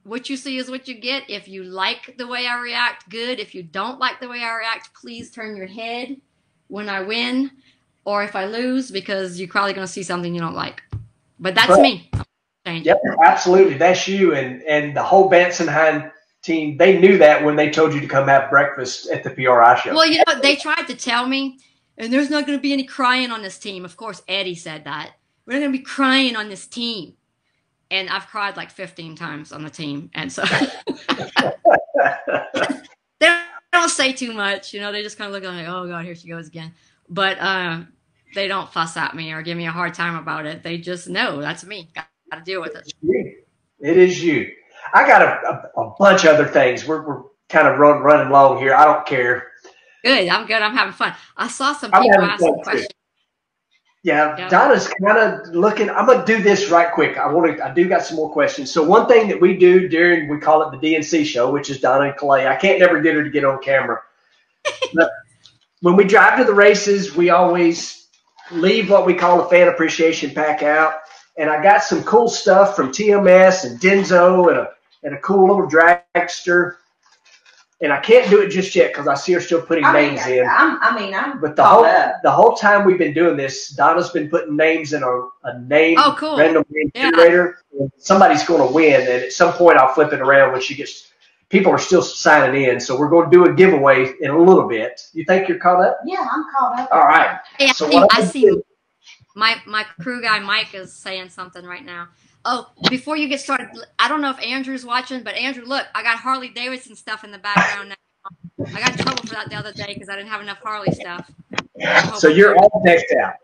what you see is what you get. If you like the way I react, good. If you don't like the way I react, please turn your head when I win or if I lose, because you're probably going to see something you don't like. But that's me. Yep, absolutely. That's you. And the whole Vansenheim team, they knew that when they told you to come have breakfast at the PRI show. Well, they tried to tell me, and there's not going to be any crying on this team. Of course, Eddie said that. We're not going to be crying on this team. And I've cried like 15 times on the team. And so they don't say too much. They just kind of look like, oh, God, here she goes again. But they don't fuss at me or give me a hard time about it. They just know that's me. Got to deal with it. It is you. I got a bunch of other things. We're kind of running long here. I don't care. Good. I'm good. I'm having fun. I saw some people ask some questions. Yeah, Donna's kind of looking. I'm gonna do this right quick. I do got some more questions. So one thing that we do we call it the D&C Show, which is Donna and Clay. I can't never get her to get on camera. But when we drive to the races, we always leave what we call a fan appreciation pack out. And I got some cool stuff from TMS and Denzo and a cool little dragster. And I can't do it just yet because I see her still putting names in. But the whole time we've been doing this, Donna's been putting names in a name, cool. Random name generator. Somebody's going to win, and at some point I'll flip it around when she gets. People are still signing in, so we're going to do a giveaway in a little bit. You think you're caught up? Yeah, I'm caught up. All right. Hey, so I see my crew guy Mike is saying something right now. Oh, before you get started, I don't know if Andrew's watching, but Andrew, look, I got Harley Davidson stuff in the background now. I got in trouble for that the other day because I didn't have enough Harley stuff. So you're all decked out.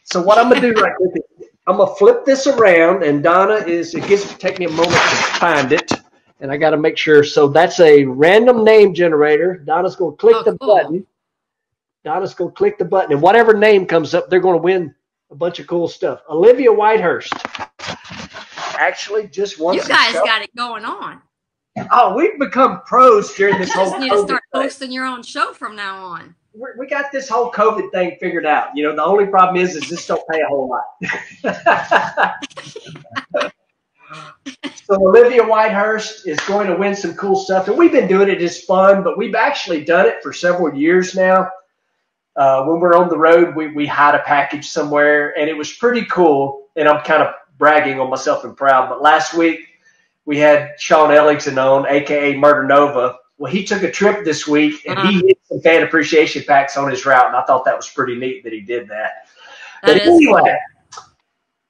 So what I'm going to do right quick is I'm going to flip this around, and Donna take me a moment to find it, and I got to make sure. So that's a random name generator. Donna's going to click the button. Donna's going to click the button, and whatever name comes up, they're going to win a bunch of cool stuff. Olivia Whitehurst. Actually, just once. You guys got it going on. Oh, we've become pros during this whole. You just need to start hosting your own show from now on. we got this whole COVID thing figured out. You know, the only problem is this don't pay a whole lot. So Olivia Whitehurst is going to win some cool stuff. And we've been doing it. It's fun, but we've actually done it for several years now. When we're on the road, we hide a package somewhere, and it was pretty cool. And I'm kind of bragging on myself and proud. But last week, we had Sean Ellington on, a.k.a. Murder Nova. Well, he took a trip this week, and he hit some fan appreciation packs on his route, and I thought that was pretty neat that he did that. But anyway,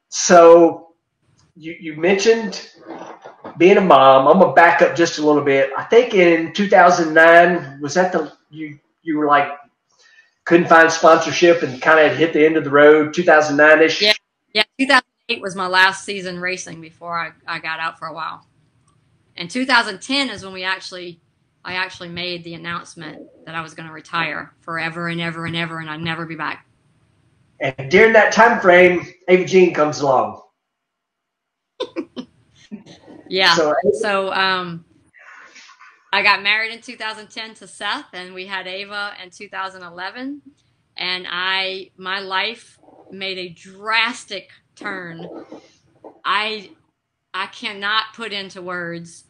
so you mentioned being a mom. I'm going to back up just a little bit. I think in 2009, was that you were like couldn't find sponsorship and kind of hit the end of the road, 2009-ish? Yeah, 2008 was my last season racing before I got out for a while. And 2010 is when I actually made the announcement that I was going to retire forever and ever and ever, and I'd never be back. And during that time frame, Ava Jean comes along. Yeah. So I got married in 2010 to Seth, and we had Ava in 2011. And my life made a drastic turn. I cannot put into words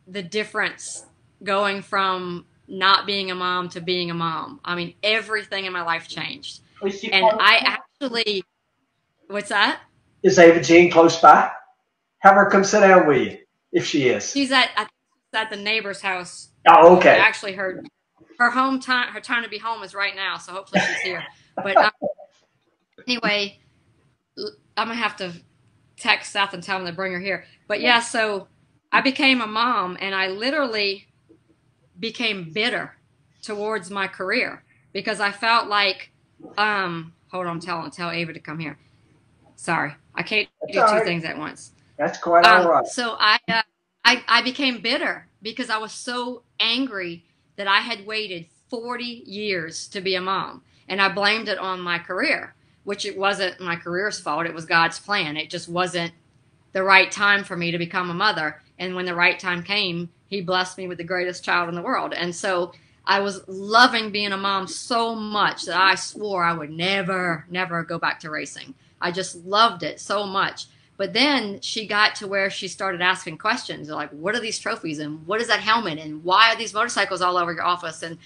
the difference going from not being a mom to being a mom. I mean, everything in my life changed. And I actually, what's that? Is Ava Jean close by? Have her come sit down with you, if she is. She's at the neighbor's house. Oh, okay. Actually, her time to be home is right now, so hopefully she's here. But anyway, I'm gonna have to text Seth and tell him to bring her here. But yeah, so I became a mom, and I literally became bitter towards my career because I felt like, hold on, tell Ava to come here. Sorry, I can't do two things at once. That's quite all right. So I became bitter because I was so angry that I had waited 40 years to be a mom. And I blamed it on my career, which it wasn't my career's fault. It was God's plan. It just wasn't the right time for me to become a mother. And when the right time came, he blessed me with the greatest child in the world. And so I was loving being a mom so much that I swore I would never, never go back to racing. I just loved it so much. But then she got to where she started asking questions like, what are these trophies? And what is that helmet? And why are these motorcycles all over your office? And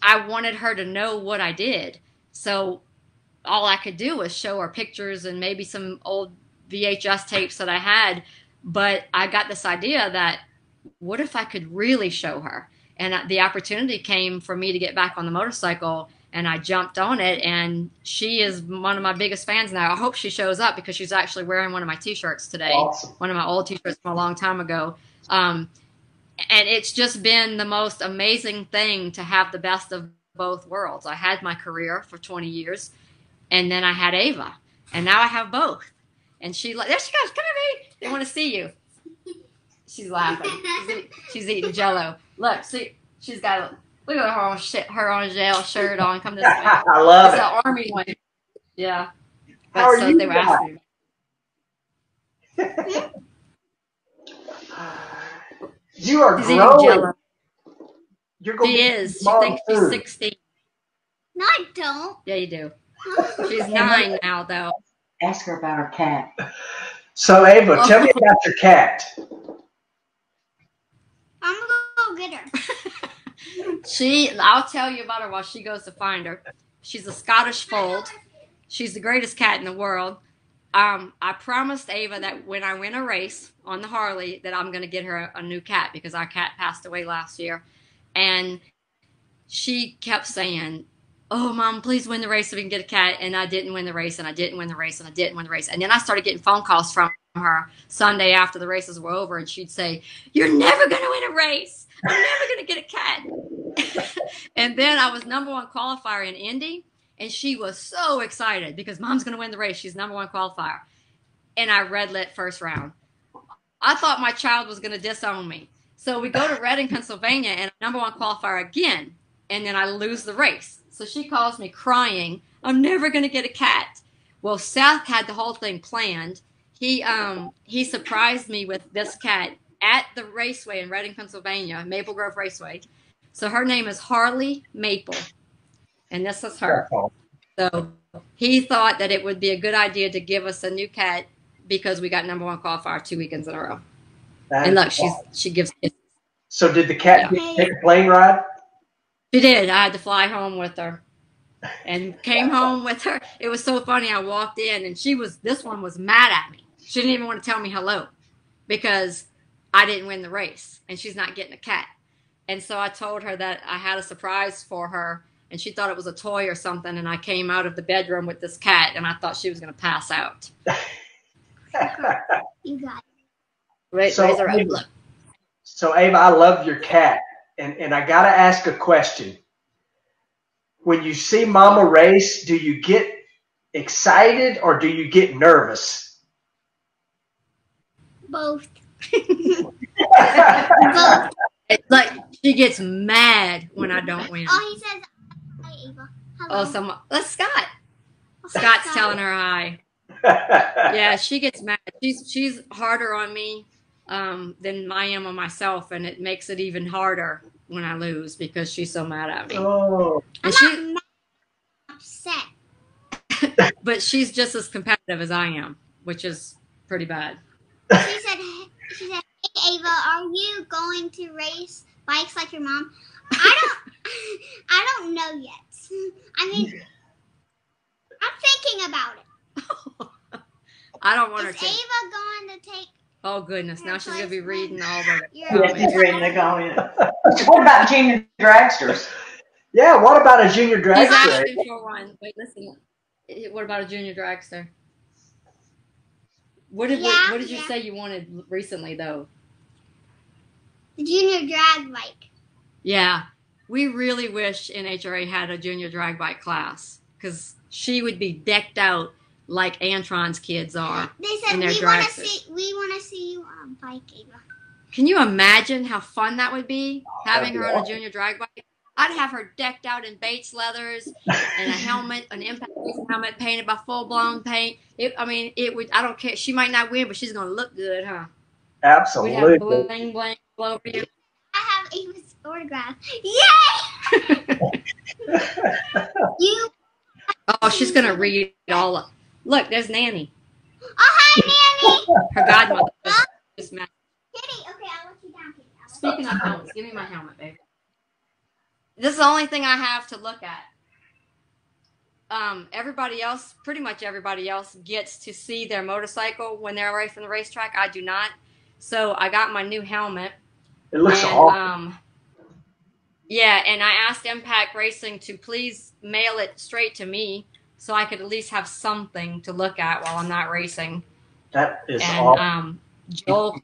I wanted her to know what I did. So all I could do was show her pictures and maybe some old VHS tapes that I had. But I got this idea that what if I could really show her? And the opportunity came for me to get back on the motorcycle, and I jumped on it, and she is one of my biggest fans now. I hope she shows up because she's actually wearing one of my T-shirts today, awesome. One of my old T-shirts from a long time ago. And it's just been the most amazing thing to have the best of both worlds. I had my career for 20 years, and then I had Ava, and now I have both. And there she goes. Come here, baby. They want to see you. She's laughing. She's eating Jell-O. Look, see, she's got look at her Angelle shirt on. Come this way. I love it. It's an army one. Yeah. But How are you? They were asking. You are She's growing. You're going she is. She thinks she's 16. No, I don't. Yeah, you do. She's 9 now, though. Ask her about her cat. So, Ava, tell me about your cat. I'm gonna go get her. I'll tell you about her while she goes to find her. She's a Scottish fold. She's the greatest cat in the world. I promised Ava that when I win a race on the Harley that I'm going to get her a new cat because our cat passed away last year. And she kept saying, oh, Mom, please win the race so we can get a cat. And I didn't win the race, and I didn't win the race, and I didn't win the race. And then I started getting phone calls from her Sunday after the races were over, and she'd say, you're never going to win a race. I'm never going to get a cat. And then I was #1 qualifier in Indy, and she was so excited because Mom's going to win the race. She's #1 qualifier. And I red lit first round. I thought my child was going to disown me. So we go to Reading, Pennsylvania, and I'm #1 qualifier again, and then I lose the race. So she calls me crying, I'm never going to get a cat. Well, Seth had the whole thing planned. He surprised me with this cat at the raceway in Reading, Pennsylvania, Maple Grove Raceway. So her name is Harley Maple. and this is her. So he thought that it would be a good idea to give us a new cat because we got #1 qualifier 2 weekends in a row. And look, she gives kisses. So did the cat take a plane ride? She did. I had to fly home with her. And came home with her. It was so funny. I walked in and this one was mad at me. She didn't even want to tell me hello because I didn't win the race and she's not getting a cat. And so I told her that I had a surprise for her and she thought it was a toy or something. And I came out of the bedroom with this cat and I thought she was going to pass out. You got it. Raise her up. Look. So Ava, I love your cat. And I got to ask a question. When you see Mama race, do you get excited or do you get nervous? Both. Both. It's like she gets mad when I don't win. Oh, he says, hi, Ava. Hello. That's Scott. Scott's telling her hi. Yeah, she gets mad. She's harder on me than I am on myself, and it makes it even harder when I lose because she's so mad at me. Oh. And I'm not upset. But she's just as competitive as I am, which is pretty bad. She said, hey, Ava, are you going to race bikes like your mom? I don't know yet. I mean, I'm thinking about it. I don't want her Is to. Ava going to take? Oh goodness! Now she's gonna be reading all the. Yeah, she's reading the comments. What about junior dragsters? Yeah, what about a junior He's dragster? asking for one. Wait, listen. What about a junior dragster? What did you say you wanted recently though? The junior drag bike. Yeah, we really wish NHRA had a junior drag bike class because she would be decked out like Antron's kids are. They said we want to see you on a bike, Ava. Can you imagine how fun that would be having her on a junior drag bike? I'd have her decked out in Bates leathers and a helmet, an impact helmet painted by full blown paint. It would. I don't care. She might not win, but she's gonna look good, huh? Absolutely. We'd have bling bling all over you. I have Ava's autograph. Yay! You. Oh, she's gonna read all of. Look, there's Nanny. Oh, hi, Nanny. Her godmother. Just Kitty, okay, I'll let you down, Kitty. Speaking of helmets, give me my helmet, baby. This is the only thing I have to look at. Everybody else, pretty much everybody else, gets to see their motorcycle when they're away from the racetrack. I do not. So I got my new helmet. It looks awesome. Yeah, and I asked Impact Racing to please mail it straight to me so I could at least have something to look at while I'm not racing. That is awesome. Joel,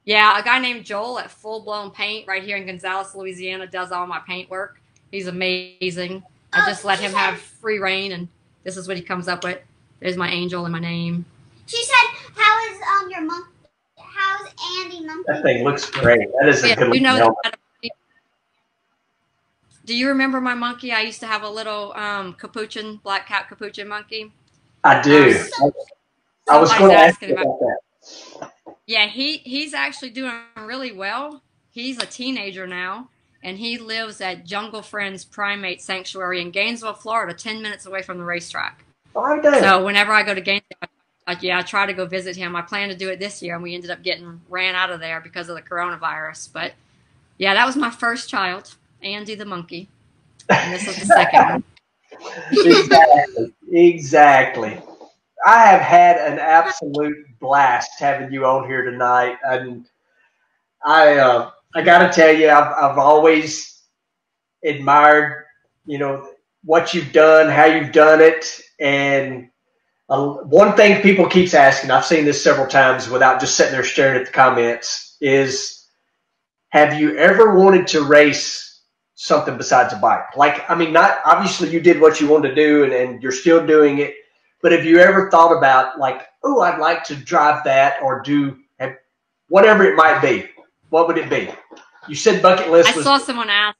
yeah, a guy named Joel at Full Blown Paint right here in Gonzales, Louisiana, does all my paint work. He's amazing. I just let him have free reign, and this is what he comes up with. There's my angel and my name. She said, "How is your monkey? How's Andy monkey?" That thing looks great. That is a good looking helmet. Do you remember my monkey? I used to have a little capuchin, black cap capuchin monkey. I do. I was going to ask you about that. Yeah, he's actually doing really well. He's a teenager now, and he lives at Jungle Friends Primate Sanctuary in Gainesville, Florida, 10 minutes away from the racetrack. So whenever I go to Gainesville, I try to go visit him. I plan to do it this year, and we ended up getting ran out of there because of the coronavirus. But, yeah, that was my first child, Andy the monkey, and this was the second one. Exactly. I have had an absolute blast having you on here tonight, and I got to tell you, I've always admired, what you've done, how you've done it, and one thing people keeps asking, I've seen this several times without just sitting there staring at the comments, is have you ever wanted to race something besides a bike? Not obviously you did what you wanted to do, and you're still doing it. But have you ever thought about I'd like to drive that or do whatever it might be? What would it be? You said bucket list. I saw someone ask.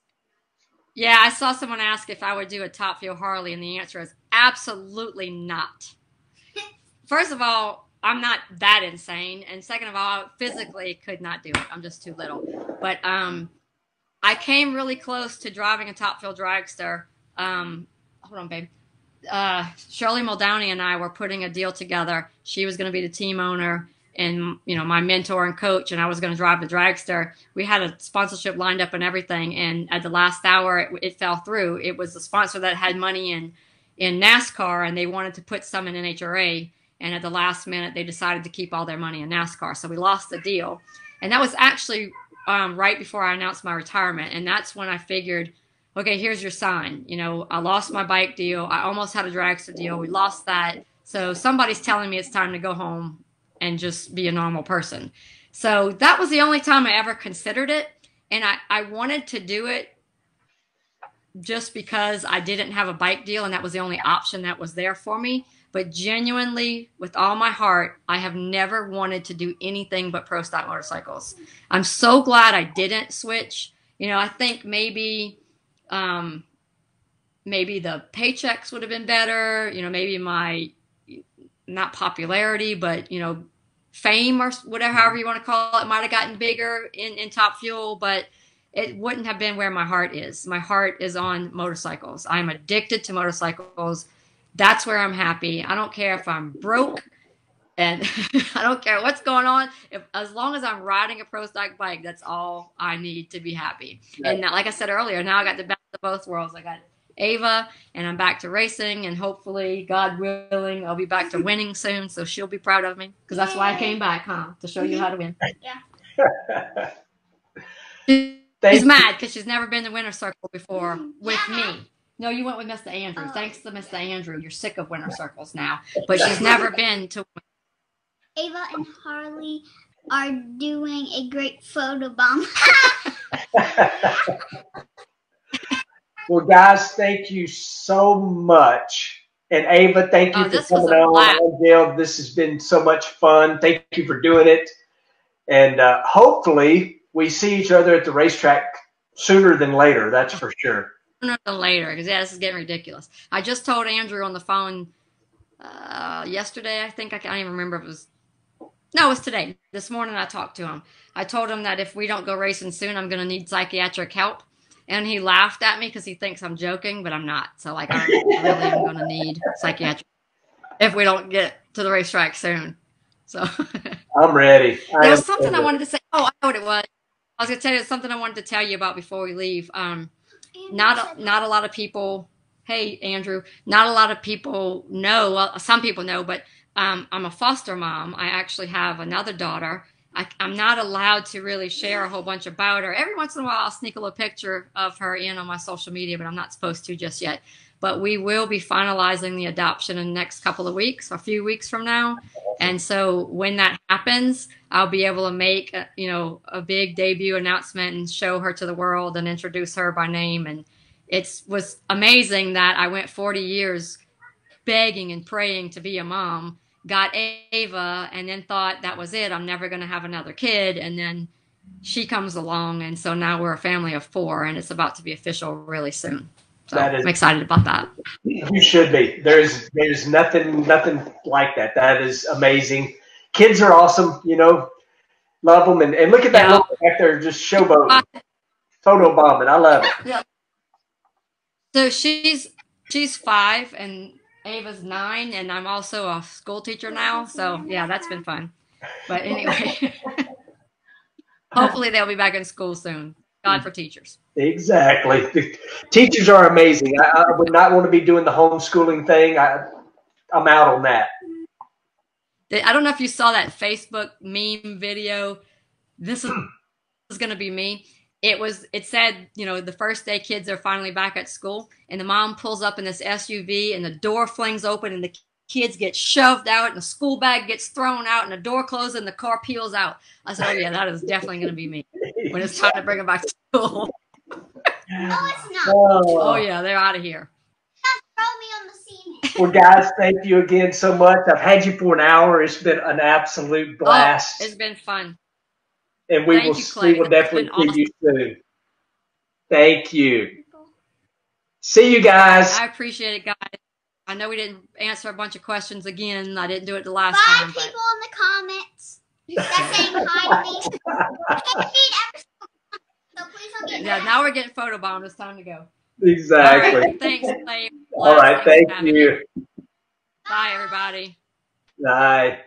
Yeah, I saw someone ask if I would do a Top Fuel Harley, and the answer is absolutely not. First of all, I'm not that insane, and second of all, physically could not do it. I'm just too little. But I came really close to driving a Top Fuel dragster hold on, babe. Shirley Muldowney and I were putting a deal together. She was going to be the team owner and, you know, my mentor and coach, and I was going to drive the dragster. We had a sponsorship lined up and everything, and at the last hour, it fell through. It was the sponsor that had money in NASCAR, and they wanted to put some in NHRA, and at the last minute, they decided to keep all their money in NASCAR, so we lost the deal. And that was actually right before I announced my retirement, and that's when I figured, okay, here's your sign. You know, I lost my bike deal. I almost had a dragster deal. We lost that. So somebody's telling me it's time to go home and just be a normal person. So that was the only time I ever considered it. And I wanted to do it just because I didn't have a bike deal and that was the only option that was there for me. But genuinely, with all my heart, I have never wanted to do anything but pro stock motorcycles. I'm so glad I didn't switch. You know, I think maybe the paychecks would have been better. You know, maybe my, not popularity, but, you know, fame or whatever, however you want to call it, might have gotten bigger in Top Fuel, but it wouldn't have been where my heart is. My heart is on motorcycles. I'm addicted to motorcycles. That's where I'm happy. I don't care if I'm broke, and I don't care what's going on. As long as I'm riding a pro stock bike, that's all I need to be happy. Right. And now, like I said earlier, now I got the best of both worlds. I got Ava, and I'm back to racing, and hopefully, God willing, I'll be back to winning soon, so she'll be proud of me, because that's why I came back, to show you how to win. Yeah. She's mad because she's never been to Winter Circle before with me. No, you went with Mr. Andrew. Thanks to Mr. Andrew, you're sick of Winter Circles now, but she's never been to. Ava and Harley are doing a great photo bomb. Well, guys, thank you so much. And Ava, thank you for coming on. Angelle, this has been so much fun. Thank you for doing it. And hopefully we see each other at the racetrack sooner than later. That's for sure. Sooner than later, because, yeah, this is getting ridiculous. I just told Andrew on the phone yesterday, I think. I can't even remember if it was. No, it was today. This morning I talked to him. I told him that if we don't go racing soon, I'm going to need psychiatric help. And he laughed at me because he thinks I'm joking, but I'm not. So, like, I really am going to need psychiatric if we don't get to the racetrack soon. So I'm ready. There was something I wanted to say. Oh, I know what it was. I was going to tell you something I wanted to tell you about before we leave. Not a lot of people. Hey, Andrew. Not a lot of people know. Well, some people know, but I'm a foster mom. I actually have another daughter. I'm not allowed to really share a whole bunch about her. Every once in a while, I'll sneak a little picture of her in on my social media, but I'm not supposed to just yet. But we will be finalizing the adoption in the next couple of weeks, a few weeks from now. And so when that happens, I'll be able to make, a big debut announcement and show her to the world and introduce her by name. And it was amazing that I went 40 years begging and praying to be a mom, got Ava, and then thought that was it. I'm never going to have another kid. And then she comes along. And so now we're a family of 4, and it's about to be official really soon. So I'm excited about that. You should be. There's nothing like that. That is amazing. Kids are awesome, love them. And look at that little back there just showboating, photo bombing. I love it. Yeah. So she's 5 and Ava's 9, and I'm also a school teacher now. So yeah, that's been fun. But anyway, hopefully they'll be back in school soon. God for teachers. Exactly. The teachers are amazing. I would not want to be doing the homeschooling thing. I'm out on that. I don't know if you saw that Facebook meme video. This is going to be me. It said, the first day kids are finally back at school, and the mom pulls up in this SUV, and the door flings open, and the kids get shoved out, and the school bag gets thrown out, and the door closes, and the car peels out. I said, oh, yeah, that is definitely going to be me when it's time to bring them back to school. No, it's not. Oh, yeah, they're out of here. Throw me on the scene. Well, guys, thank you again so much. I've had you for an hour. It's been an absolute blast. Oh, it's been fun. And we will definitely see you soon. Thank you. See you guys. I appreciate it, guys. I know we didn't answer a bunch of questions again. I didn't do it the last Bye, time. Bye, people in the comments. That's saying hi to me. So please don't get now we're getting photobombed. It's time to go. Exactly. All right, thanks, Clay. All right. Thank you. Bye, everybody. Bye.